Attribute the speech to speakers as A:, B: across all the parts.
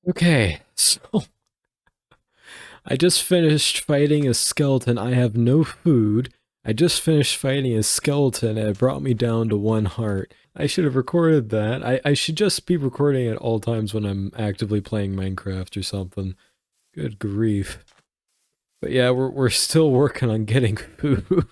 A: Okay, so I just finished fighting a skeleton. I have no food. I just finished fighting a skeleton and it brought me down to 1 heart. I should have recorded that. I should just be recording at all times when I'm actively playing Minecraft or something. Good grief. But yeah, we're still working on getting food.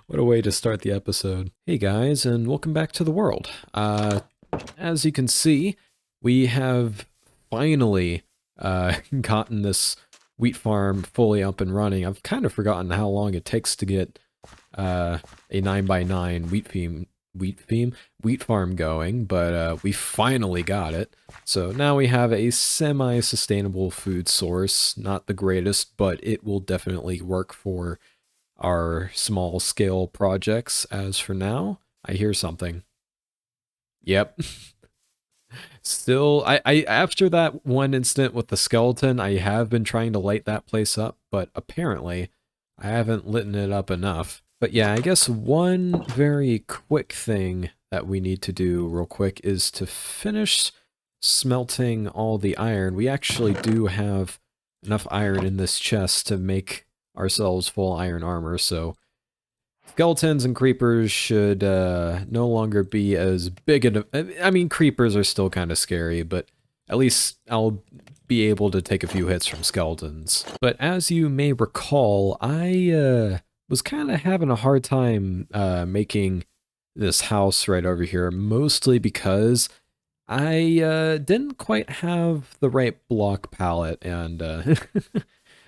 A: What a way to start the episode. Hey guys, and welcome back to the world. As you can see, we have finally gotten this wheat farm fully up and running. I've kind of forgotten how long it takes to get a 9x9 wheat farm going, but we finally got it. So now we have a semi-sustainable food source. Not the greatest, but it will definitely work for our small scale projects as for now. I hear something. Yep. Still, I after that one incident with the skeleton, I have been trying to light that place up, but apparently I haven't lit it up enough. But yeah, I guess one very quick thing that we need to do real quick is to finish smelting all the iron. We actually do have enough iron in this chest to make ourselves full iron armor, so skeletons and creepers should no longer be as big I mean, creepers are still kind of scary, but at least I'll be able to take a few hits from skeletons. But as you may recall, I was kind of having a hard time making this house right over here, mostly because I didn't quite have the right block palette, and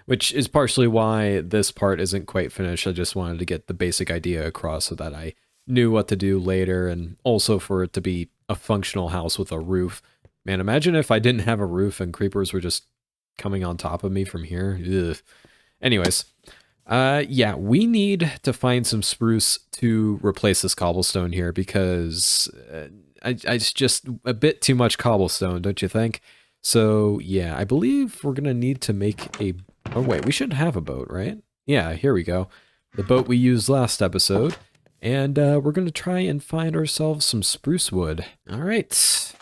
A: which is partially why this part isn't quite finished. I just wanted to get the basic idea across so that I knew what to do later, and also for it to be a functional house with a roof. Man, imagine if I didn't have a roof and creepers were just coming on top of me from here. Ugh. Anyways, yeah, we need to find some spruce to replace this cobblestone here because it's just a bit too much cobblestone, don't you think? So yeah, I believe we're gonna need to make a... Oh wait, we should have a boat, right? Yeah, here we go. The boat we used last episode. And we're gonna try and find ourselves some spruce wood. Alright,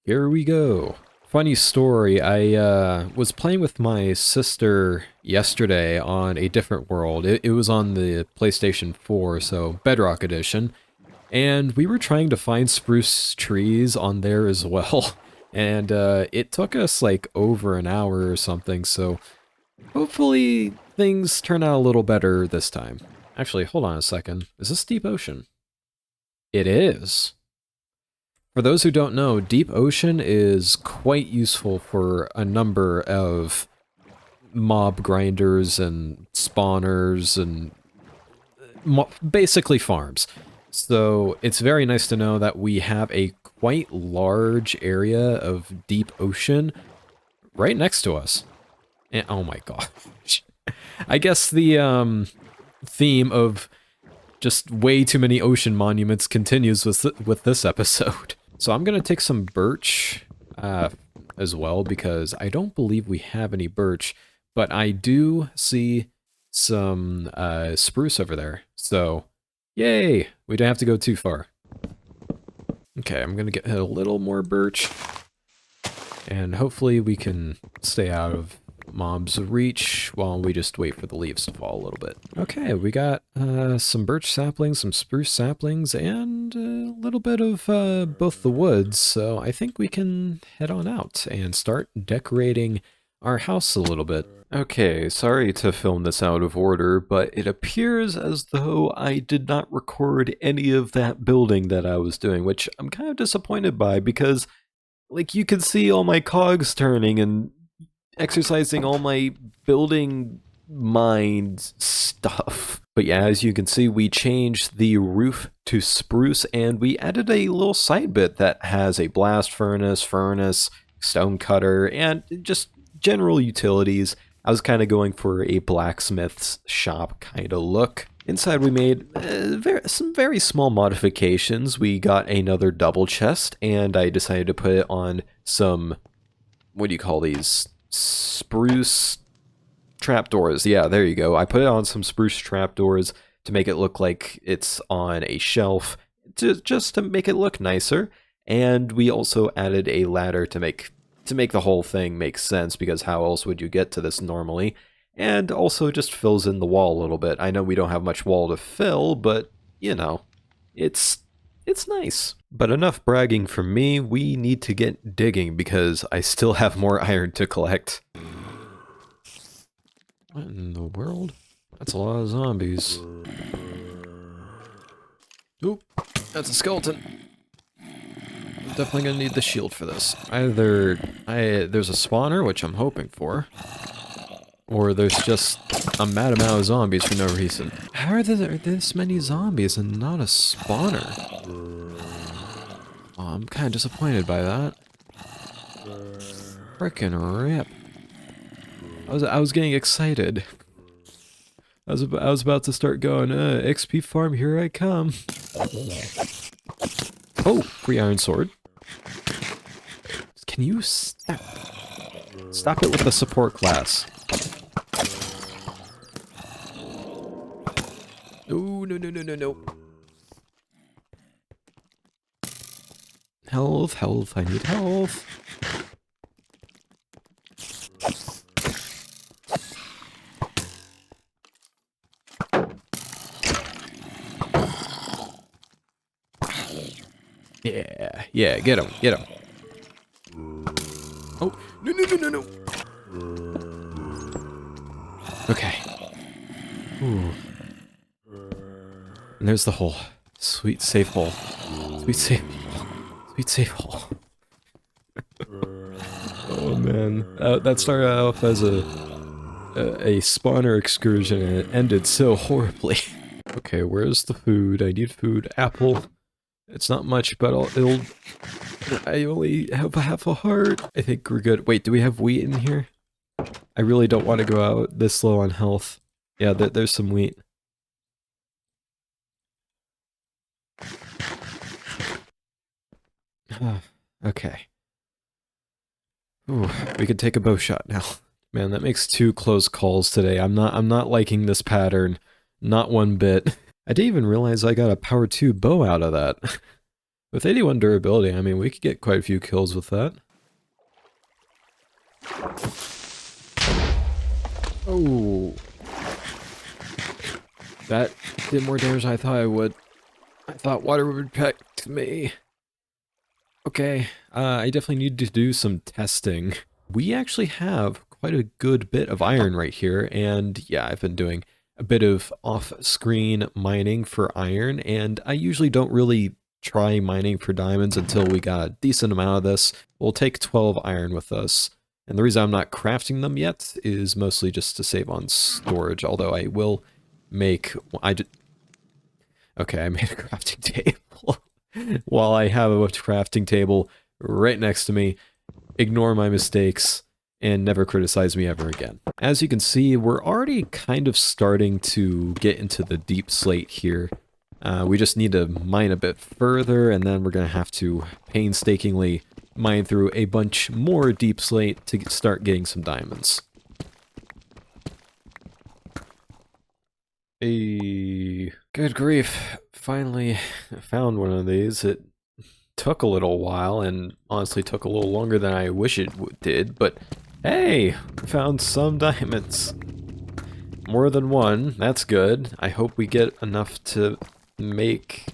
A: here we go. Funny story, I was playing with my sister yesterday on a different world. It was on the PlayStation 4, so Bedrock Edition. And we were trying to find spruce trees on there as well. And it took us like over an hour or something, so hopefully things turn out a little better this time. Actually, hold on a second. Is this deep ocean? It is. For those who don't know, deep ocean is quite useful for a number of mob grinders and spawners and basically farms. So it's very nice to know that we have a quite large area of deep ocean right next to us. And, oh my gosh. I guess the theme of just way too many ocean monuments continues with this episode. So I'm gonna take some birch as well, because I don't believe we have any birch, but I do see some spruce over there. So yay, we don't have to go too far. Okay, I'm gonna get a little more birch, and hopefully we can stay out of mob's reach while we just wait for the leaves to fall a little bit. Okay, we got some birch saplings, some spruce saplings, and a little bit of both the woods, so I think we can head on out and start decorating our house a little bit. Okay, sorry to film this out of order, but it appears as though I did not record any of that building that I was doing, which I'm kind of disappointed by because, like, you can see all my cogs turning and exercising all my building mind stuff. But yeah, as you can see, we changed the roof to spruce, and we added a little side bit that has a blast furnace, stone cutter, and just general utilities. I was kind of going for a blacksmith's shop kind of look. Inside we made some very small modifications. We got another double chest, and I decided to put it on some, what do you call these? Spruce trapdoors. Yeah, there you go. I put it on some spruce trapdoors to make it look like it's on a shelf, just to make it look nicer. And we also added a ladder to make to make the whole thing make sense, because how else would you get to this normally? And also just fills in the wall a little bit. I know we don't have much wall to fill, but, you know, it's nice. But enough bragging from me, we need to get digging because I still have more iron to collect. What in the world? That's a lot of zombies. Oop, that's a skeleton. Definitely gonna need the shield for this. Either there's a spawner, which I'm hoping for, or there's just a mad amount of zombies for no reason. How are there this many zombies and not a spawner? Oh, I'm kind of disappointed by that. Frickin' rip. I was getting excited. I was about to start going, XP farm, here I come. Oh, free iron sword. Can you stop? Stop it with the support class. Oh, no. Health, I need health. Yeah, get him. Oh, no. Okay. Ooh. And there's the hole. Sweet safe hole. Sweet safe hole. Oh man. That started off as a spawner excursion and it ended so horribly. Okay, where's the food? I need food. Apple. It's not much, but I only have half a heart. I think we're good. Wait, do we have wheat in here? I really don't want to go out this low on health. Yeah, there's some wheat. Okay. Ooh, we could take a bow shot now. Man, that makes 2 close calls today. I'm not liking this pattern. Not one bit. I didn't even realize I got a power 2 bow out of that. With 81 durability, I mean, we could get quite a few kills with that. Oh. That did more damage than I thought I would. I thought water would protect me. Okay, I definitely need to do some testing. We actually have quite a good bit of iron right here, and yeah, I've been doing a bit of off-screen mining for iron, and I usually don't really try mining for diamonds until we got a decent amount of this. We'll take 12 iron with us, and the reason I'm not crafting them yet is mostly just to save on storage, although I will make... Okay, I made a crafting table. While I have a crafting table right next to me, ignore my mistakes, and never criticize me ever again. As you can see, we're already kind of starting to get into the deep slate here. We just need to mine a bit further, and then we're going to have to painstakingly mine through a bunch more deep slate to start getting some diamonds. Good grief. Finally found one of these. It took a little while, and honestly took a little longer than I wish it did, but hey, found some diamonds. More than one, that's good. I hope we get enough to make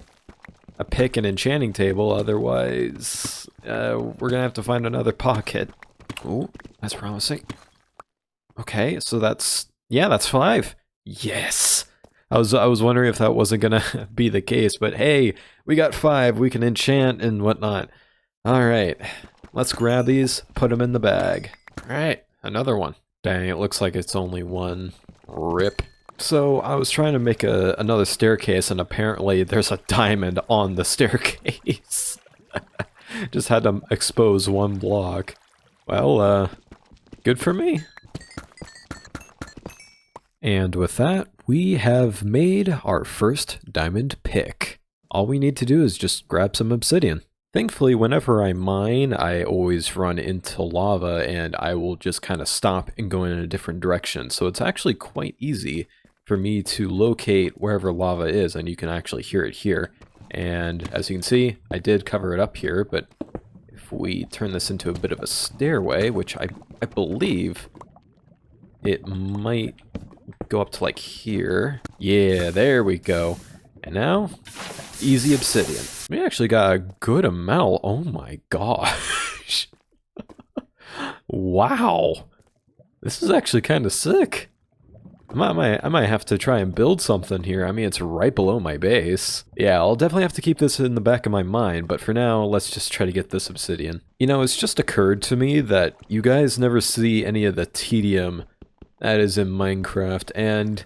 A: a pick and enchanting table, otherwise we're gonna have to find another pocket. Oh, that's promising. Okay, so that's 5. Yes! I was wondering if that wasn't gonna be the case, but hey, we got 5, we can enchant and whatnot. Alright, let's grab these, put them in the bag. Alright, another one. Dang, it looks like it's only one. Rip. So, I was trying to make another staircase, and apparently there's a diamond on the staircase. Just had to expose one block. Well, good for me. And with that, we have made our first diamond pick. All we need to do is just grab some obsidian. Thankfully, whenever I mine, I always run into lava, and I will just kind of stop and go in a different direction. So it's actually quite easy for me to locate wherever lava is, and you can actually hear it here. And as you can see, I did cover it up here, but if we turn this into a bit of a stairway, which I believe it might go up to like here. Yeah, there we go. And now, easy obsidian. We actually got a good amount. Oh my gosh. Wow. This is actually kind of sick. I might have to try and build something here. I mean, it's right below my base. Yeah, I'll definitely have to keep this in the back of my mind, but for now, let's just try to get this obsidian. You know, it's just occurred to me that you guys never see any of the tedium that is in Minecraft, and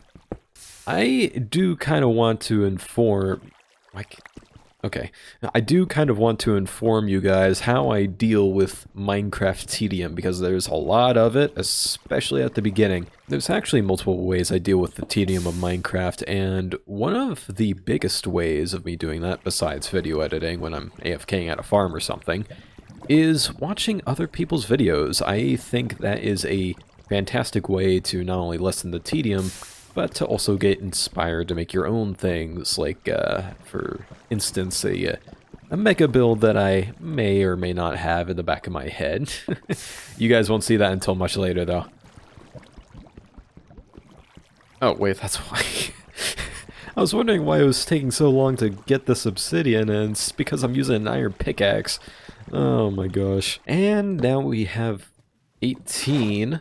A: I do kind of want to inform... Okay, I do kind of want to inform you guys how I deal with Minecraft tedium, because there's a lot of it, especially at the beginning. There's actually multiple ways I deal with the tedium of Minecraft, and one of the biggest ways of me doing that, besides video editing when I'm AFKing at a farm or something, is watching other people's videos. I think that is a fantastic way to not only lessen the tedium, but to also get inspired to make your own things, like, for instance, a mega build that I may or may not have in the back of my head. You guys won't see that until much later, though. Oh, wait, that's why. I was wondering why it was taking so long to get this obsidian, and it's because I'm using an iron pickaxe. Oh my gosh. And now we have 18...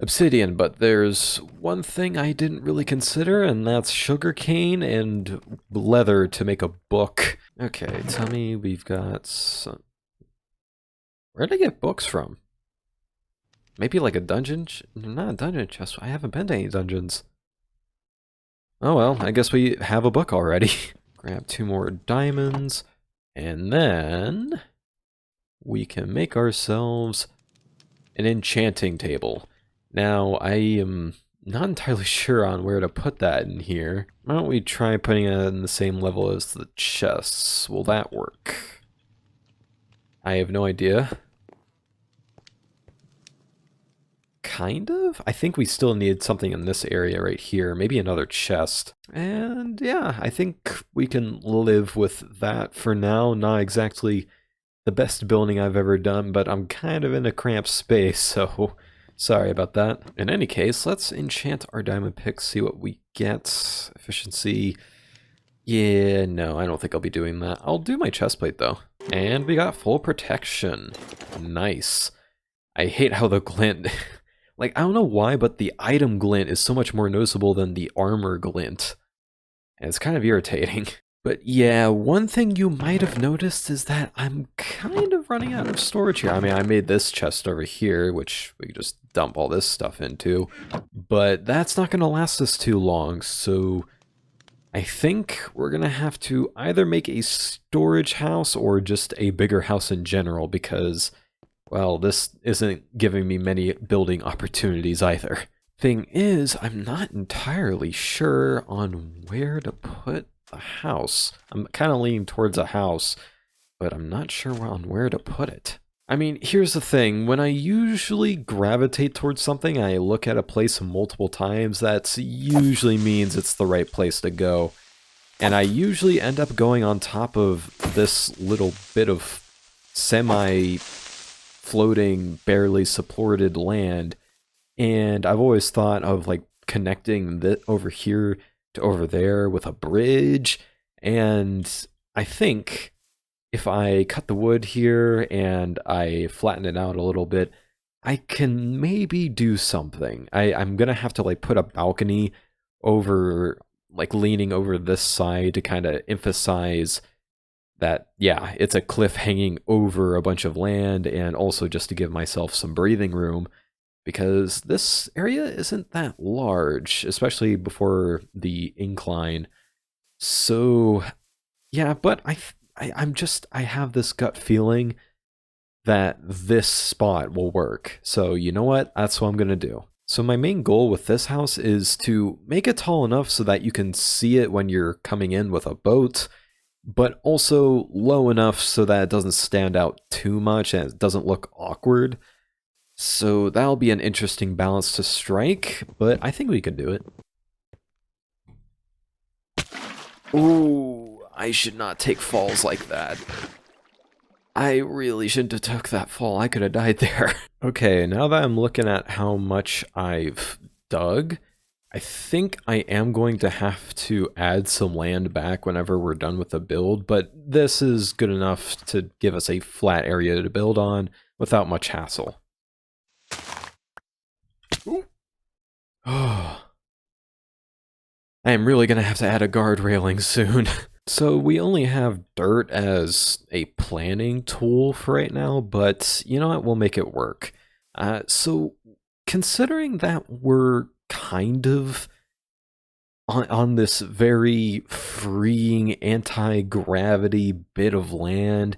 A: obsidian, but there's one thing I didn't really consider, and that's sugarcane and leather to make a book. Okay, tell me we've got some... Where did I get books from? Maybe like a dungeon? Not a dungeon chest. I haven't been to any dungeons. Oh well, I guess we have a book already. Grab 2 more diamonds, and then we can make ourselves an enchanting table. Now, I am not entirely sure on where to put that in here. Why don't we try putting it in the same level as the chests? Will that work? I have no idea. Kind of? I think we still need something in this area right here. Maybe another chest. And yeah, I think we can live with that for now. Not exactly the best building I've ever done, but I'm kind of in a cramped space, so... sorry about that. In any case, let's enchant our diamond picks, see what we get. Efficiency. Yeah, no, I don't think I'll be doing that. I'll do my chestplate, though. And we got full protection. Nice. I hate how the glint... like, I don't know why, but the item glint is so much more noticeable than the armor glint. And it's kind of irritating. But yeah, one thing you might have noticed is that I'm kind of running out of storage here. I mean, I made this chest over here, which we could just dump all this stuff into. But that's not going to last us too long, so I think we're going to have to either make a storage house or just a bigger house in general, because, well, this isn't giving me many building opportunities either. Thing is, I'm not entirely sure on where to put a house. I'm kind of leaning towards a house, but I'm not sure on where to put it. I mean, here's the thing. When I usually gravitate towards something, I look at a place multiple times. That usually means it's the right place to go. And I usually end up going on top of this little bit of semi-floating, barely supported land. And I've always thought of, like, connecting that over here to over there with a bridge, and I think if I cut the wood here and I flatten it out a little bit, I can maybe do something. I'm gonna have to like put a balcony over, like leaning over this side to kind of emphasize that, yeah, it's a cliff hanging over a bunch of land, and also just to give myself some breathing room, because this area isn't that large, especially before the incline. So, yeah, but I have this gut feeling that this spot will work. So, you know what? That's what I'm going to do. So my main goal with this house is to make it tall enough so that you can see it when you're coming in with a boat, but also low enough so that it doesn't stand out too much and it doesn't look awkward. So that'll be an interesting balance to strike, but I think we can do it. Ooh, I should not take falls like that. I really shouldn't have took that fall. I could have died there. Okay, now that I'm looking at how much I've dug, I think I am going to have to add some land back whenever we're done with the build, but this is good enough to give us a flat area to build on without much hassle. Oh, I am really going to have to add a guard railing soon. So we only have dirt as a planning tool for right now, but you know what, we'll make it work. So considering that we're kind of on this very freeing anti-gravity bit of land,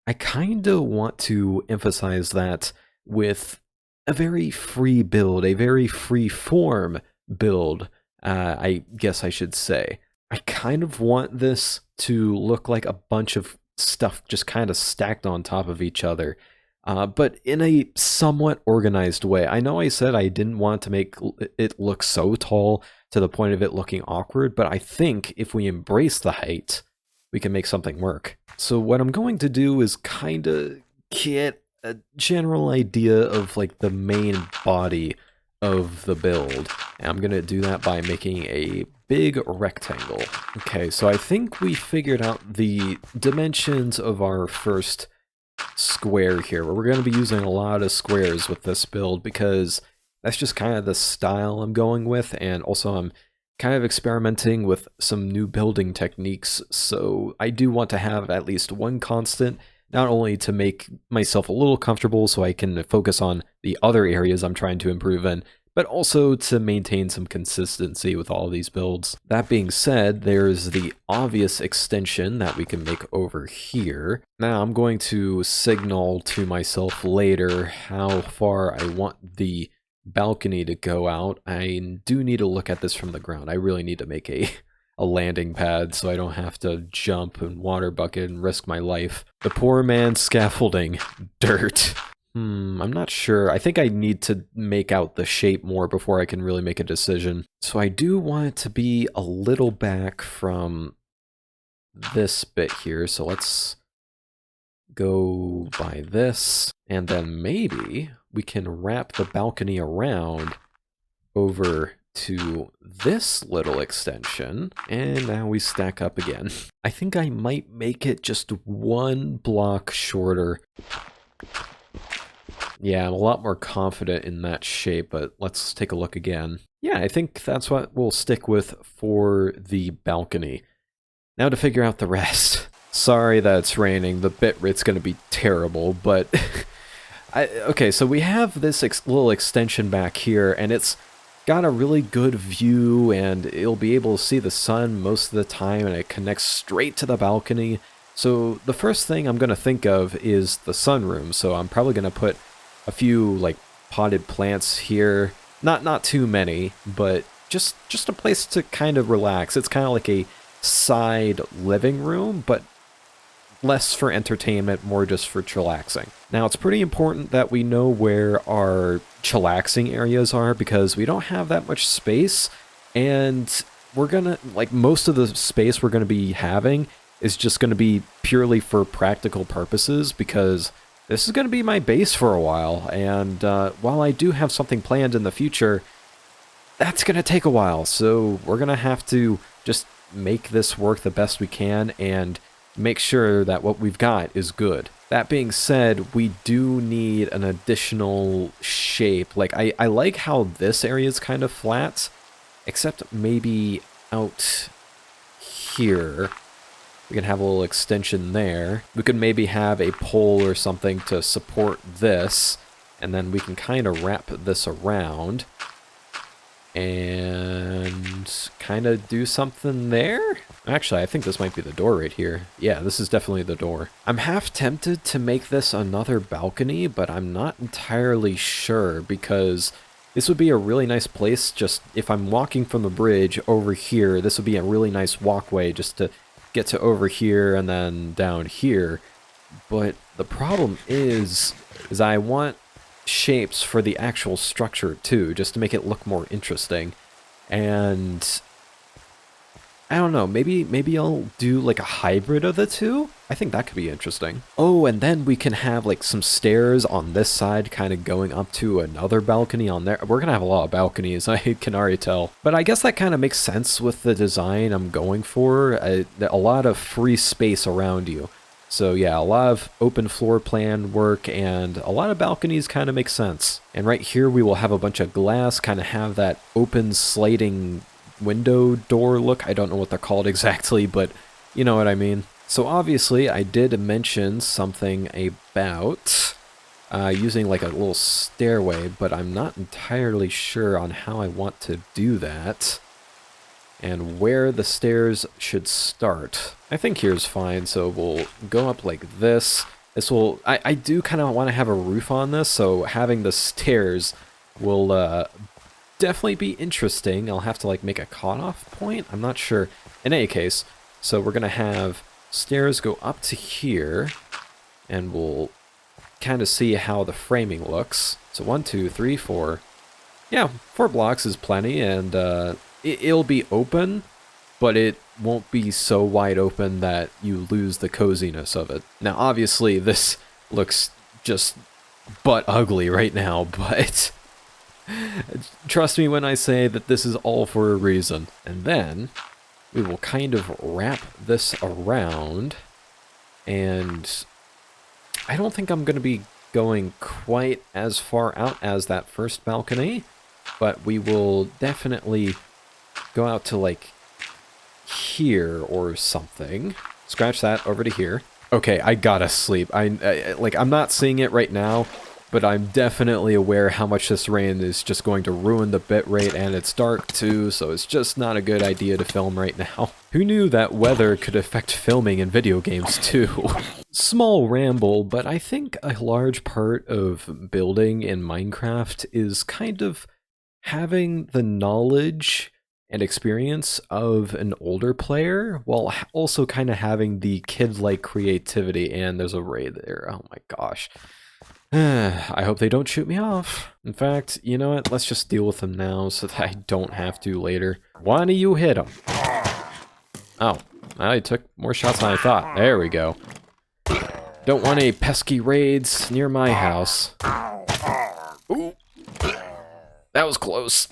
A: I kind of want to emphasize that with a very free build, a very free form build, I guess I should say. I kind of want this to look like a bunch of stuff just kind of stacked on top of each other, but in a somewhat organized way. I know I said I didn't want to make it look so tall to the point of it looking awkward, but I think if we embrace the height, we can make something work. So what I'm going to do is kind of get a general idea of like the main body of the build. And I'm going to do that by making a big rectangle. Okay, so I think we figured out the dimensions of our first square here. We're going to be using a lot of squares with this build because that's just kind of the style I'm going with, and also I'm kind of experimenting with some new building techniques, so I do want to have at least one constant, not only to make myself a little comfortable so I can focus on the other areas I'm trying to improve in, but also to maintain some consistency with all of these builds. That being said, there's the obvious extension that we can make over here. Now I'm going to signal to myself later how far I want the balcony to go out. I do need to look at this from the ground. I really need to make a landing pad so I don't have to jump and water bucket and risk my life. The poor man's scaffolding. Dirt. I'm not sure. I think I need to make out the shape more before I can really make a decision. So I do want it to be a little back from this bit here. So let's go by this. And then maybe we can wrap the balcony around over to this little extension, and now we stack up again. I think I might make it just one block shorter. Yeah, I'm a lot more confident in that shape, but let's take a look again. Yeah, I think that's what we'll stick with for the balcony. Now to figure out the rest. Sorry that it's raining, the bitrate's gonna be terrible, but okay, so we have this little extension back here, and it's got a really good view, and it'll be able to see the sun most of the time, and it connects straight to the balcony. So the first thing I'm going to think of is the sunroom, so I'm probably going to put a few like potted plants here. Not too many, but just a place to kind of relax. It's kind of like a side living room, but less for entertainment, more just for chillaxing. Now, it's pretty important that we know where our chillaxing areas are because we don't have that much space, and we're gonna, like, most of the space we're gonna be having is just gonna be purely for practical purposes because this is gonna be my base for a while, and while I do have something planned in the future, that's gonna take a while, so we're gonna have to just make this work the best we can and make sure that what we've got is good. That being said, we do need an additional shape. Like, I like how this area is kind of flat, except maybe out here. We can have a little extension there. We could maybe have a pole or something to support this, and then we can kind of wrap this around and kind of do something there. Actually, I think this might be the door right here. Yeah, this is definitely the door. I'm half tempted to make this another balcony, but I'm not entirely sure because this would be a really nice place just if I'm walking from the bridge over here. This would be a really nice walkway just to get to over here and then down here. But the problem is I want shapes for the actual structure too, just to make it look more interesting. And I don't know, maybe I'll do like a hybrid of the two. I think that could be interesting. Oh, and then we can have like some stairs on this side kind of going up to another balcony on there. We're gonna have a lot of balconies, I can already tell. But I guess that kind of makes sense with the design I'm going for. A lot of free space around you. So yeah, a lot of open floor plan work and a lot of balconies kind of make sense. And right here we will have a bunch of glass, kind of have that open sliding window door look. I don't know what they're called exactly, but you know what I mean. So obviously I did mention something about using like a little stairway, but I'm not entirely sure on how I want to do that and where the stairs should start. I think here's fine, so we'll go up like this. This will, I do kind of want to have a roof on this, so having the stairs will definitely be interesting. I'll have to like make a cutoff point. I'm not sure. In any case, so we're gonna have stairs go up to here, and we'll kind of see how the framing looks. So 1, 2, 3, 4. Yeah, 4 blocks is plenty, and it'll be open, but it won't be so wide open that you lose the coziness of it. Now, obviously, this looks just butt ugly right now, but trust me when I say that this is all for a reason. And then we will kind of wrap this around, and I don't think I'm going to be going quite as far out as that first balcony, but we will definitely go out to like here or something. Scratch that, over to here. Okay, I gotta sleep. I'm not seeing it right now, but I'm definitely aware how much this rain is just going to ruin the bitrate, and it's dark too, so it's just not a good idea to film right now. Who knew that weather could affect filming in video games too? Small ramble, but I think a large part of building in Minecraft is kind of having the knowledge and experience of an older player, while also kind of having the kid-like creativity, and there's a raid there, oh my gosh. I hope they don't shoot me off. In fact, you know what? Let's just deal with them now so that I don't have to later. Why do you hit him? Oh, I took more shots than I thought. There we go. Don't want any pesky raids near my house. Ooh. That was close.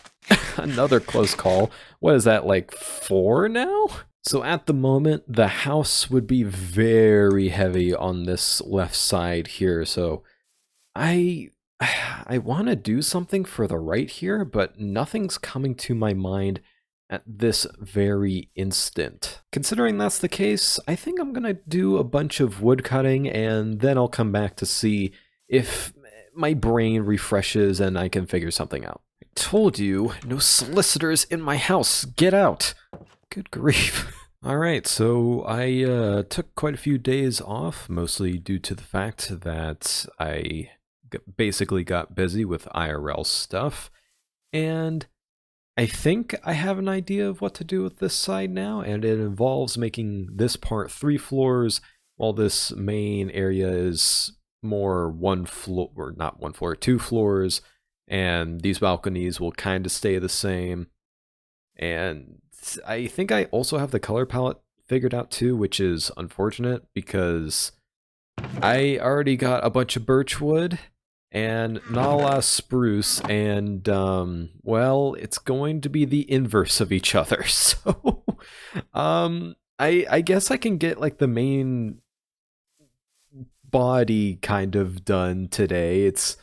A: Another close call. What is that, like 4 now? So at the moment, the house would be very heavy on this left side here, so I want to do something for the right here, but nothing's coming to my mind at this very instant. Considering that's the case, I think I'm gonna do a bunch of wood cutting, and then I'll come back to see if my brain refreshes and I can figure something out. I told you, no solicitors in my house. Get out. Good grief. Alright, so I took quite a few days off, mostly due to the fact that I basically got busy with IRL stuff, and I think I have an idea of what to do with this side now, and it involves making this part 3 floors, while this main area is more 1 floor, or not 1 floor, 2 floors, and these balconies will kind of stay the same. And I think I also have the color palette figured out too, which is unfortunate because I already got a bunch of birch wood and not a lot of spruce, and well, it's going to be the inverse of each other. So I guess I can get like the main body kind of done today. It's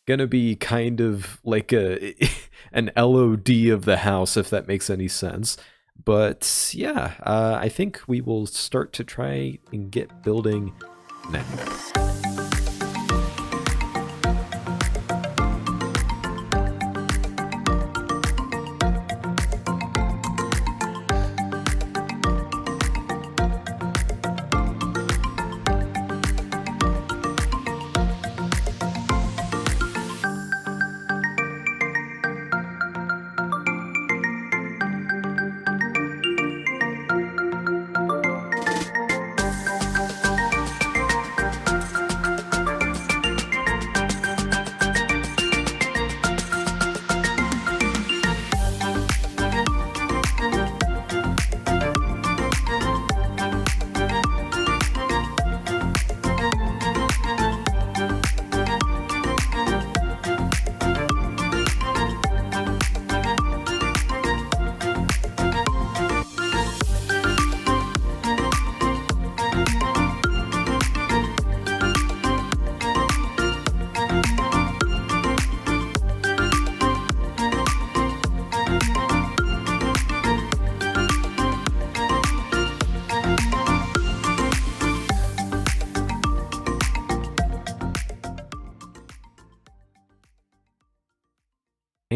A: gonna be kind of like an LOD of the house, if that makes any sense. But yeah, I think we will start to try and get building now.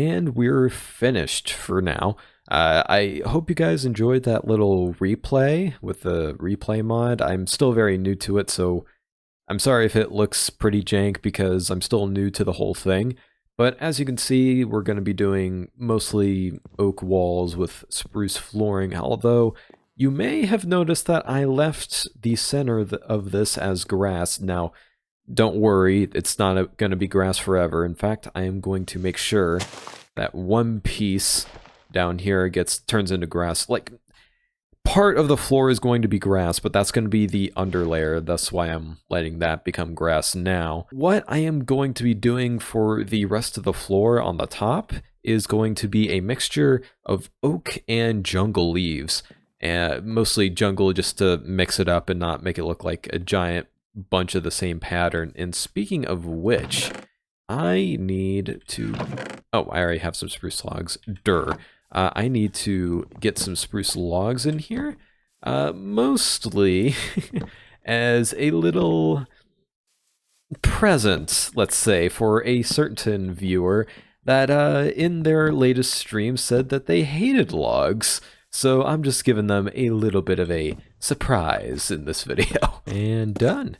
A: And we're finished for now. I hope you guys enjoyed that little replay with the replay mod. I'm still very new to it, so I'm sorry if it looks pretty jank because I'm still new to the whole thing. But as you can see, we're going to be doing mostly oak walls with spruce flooring, although you may have noticed that I left the center of this as grass. Now, don't worry, it's not going to be grass forever. In fact, I am going to make sure that one piece down here turns into grass. Like, part of the floor is going to be grass, but that's going to be the underlayer. That's why I'm letting that become grass now. What I am going to be doing for the rest of the floor on the top is going to be a mixture of oak and jungle leaves. Mostly jungle just to mix it up and not make it look like a giant bunch of the same pattern. And speaking of which, I need to... Oh, I already have some spruce logs. I need to get some spruce logs in here, mostly as a little present, let's say, for a certain viewer that in their latest stream said that they hated logs. So I'm just giving them a little bit of a surprise in this video. And done.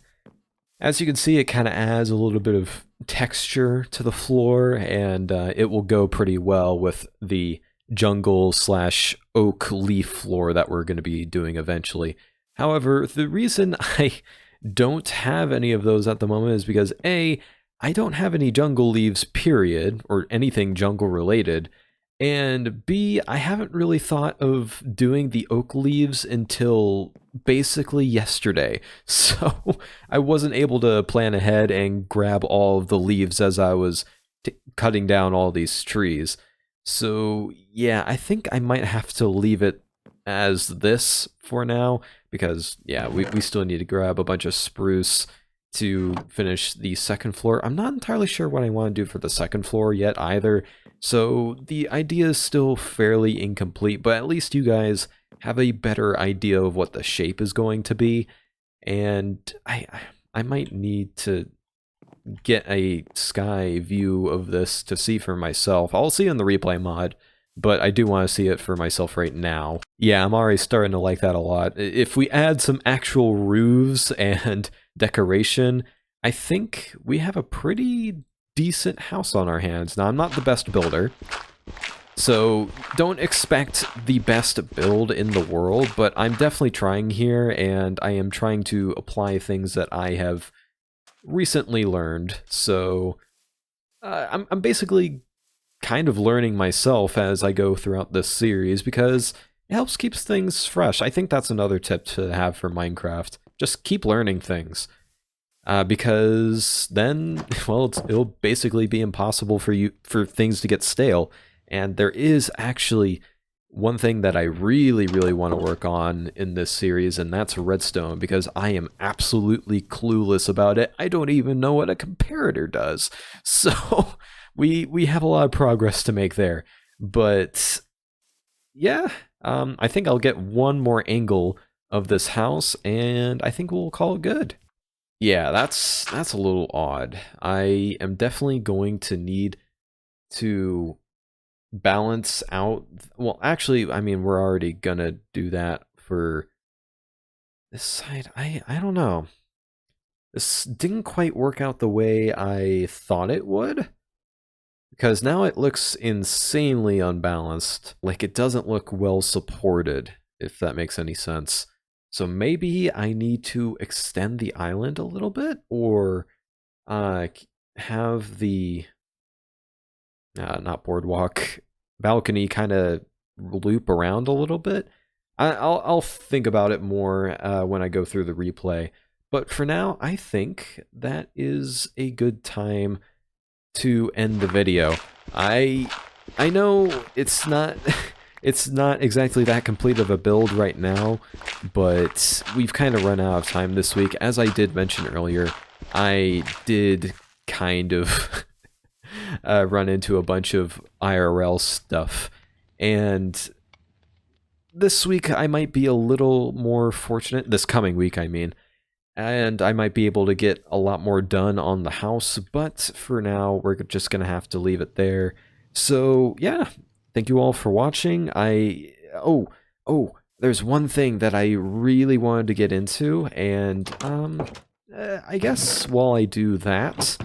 A: As you can see, it kind of adds a little bit of texture to the floor, and it will go pretty well with the jungle / oak leaf floor that we're going to be doing eventually. However, the reason I don't have any of those at the moment is because A, I don't have any jungle leaves, period, or anything jungle related, and B, I haven't really thought of doing the oak leaves until basically yesterday, so I wasn't able to plan ahead and grab all of the leaves as I was cutting down all these trees. So yeah, I think I might have to leave it as this for now, because yeah, we still need to grab a bunch of spruce to finish the second floor. I'm not entirely sure what I want to do for the second floor yet either, so the idea is still fairly incomplete, but at least you guys have a better idea of what the shape is going to be, and I might need to get a sky view of this to see for myself. I'll see in the replay mod, but I do want to see it for myself right now. Yeah, I'm already starting to like that a lot. If we add some actual roofs and decoration, I think we have a pretty decent house on our hands. Now, I'm not the best builder, so don't expect the best build in the world, but I'm definitely trying here, and I am trying to apply things that I have recently learned. So I'm basically kind of learning myself as I go throughout this series, because it helps keeps things fresh. I think that's another tip to have for Minecraft. Just keep learning things. Because then, well, it'll basically be impossible for things to get stale. And there is actually one thing that I really, really want to work on in this series, and that's redstone, because I am absolutely clueless about it. I don't even know what a comparator does. So we have a lot of progress to make there. But yeah, I think I'll get one more angle of this house, and I think we'll call it good. Yeah, that's a little odd. I am definitely going to need to balance out... Well, actually, I mean, we're already gonna do that for this side. I don't know. This didn't quite work out the way I thought it would, because now it looks insanely unbalanced. Like, it doesn't look well supported, if that makes any sense. So maybe I need to extend the island a little bit, or have the not boardwalk, balcony kind of loop around a little bit. I'll think about it more when I go through the replay. But for now, I think that is a good time to end the video. I know it's not it's not exactly that complete of a build right now, but we've kind of run out of time this week. As I did mention earlier, I did kind of run into a bunch of IRL stuff, and this week I might be a little more fortunate, this coming week I mean, and I might be able to get a lot more done on the house, but for now we're just gonna have to leave it there. So yeah, thank you all for watching. There's one thing that I really wanted to get into, and I guess while I do that,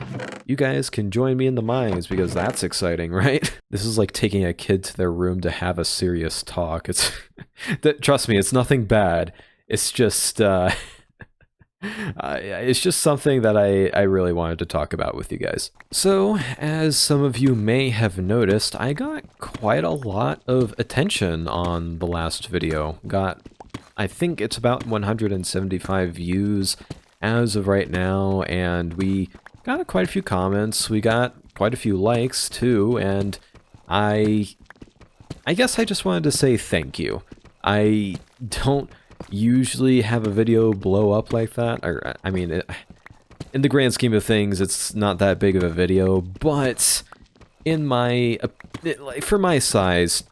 A: you guys can join me in the mines, because that's exciting, right? This is like taking a kid to their room to have a serious talk. It's trust me, it's nothing bad. It's just it's just something that I really wanted to talk about with you guys. So, as some of you may have noticed, I got quite a lot of attention on the last video. I think it's about 175 views as of right now, and we got quite a few comments, we got quite a few likes too, and I guess I just wanted to say thank you. I don't usually have a video blow up like that, or I mean, in the grand scheme of things, it's not that big of a video, but in my, for my size,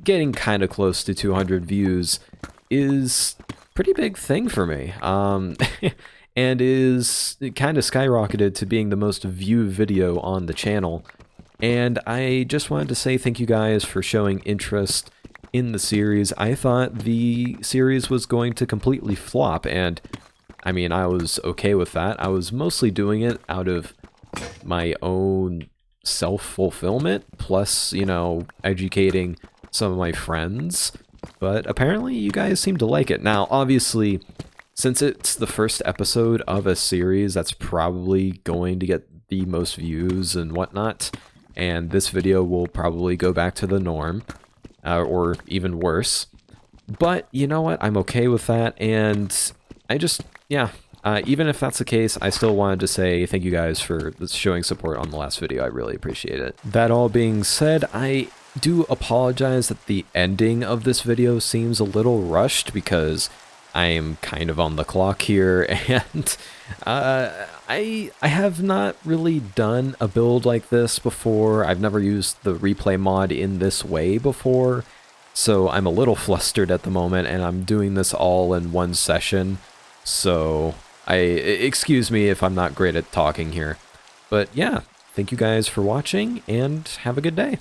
A: getting kind of close to 200 views is a pretty big thing for me, and is kind of skyrocketed to being the most viewed video on the channel. And I just wanted to say thank you guys for showing interest in the series. I thought the series was going to completely flop, and I mean, I was okay with that. I was mostly doing it out of my own self-fulfillment, plus, you know, educating some of my friends. But apparently you guys seem to like it. Now, obviously, since it's the first episode of a series, that's probably going to get the most views and whatnot, and this video will probably go back to the norm, or even worse. But you know what? I'm okay with that, and I just, yeah, even if that's the case, I still wanted to say thank you guys for showing support on the last video. I really appreciate it. That all being said, I do apologize that the ending of this video seems a little rushed, because I'm kind of on the clock here, and I have not really done a build like this before. I've never used the replay mod in this way before, so I'm a little flustered at the moment, and I'm doing this all in one session, so excuse me if I'm not great at talking here. But yeah, thank you guys for watching, and have a good day.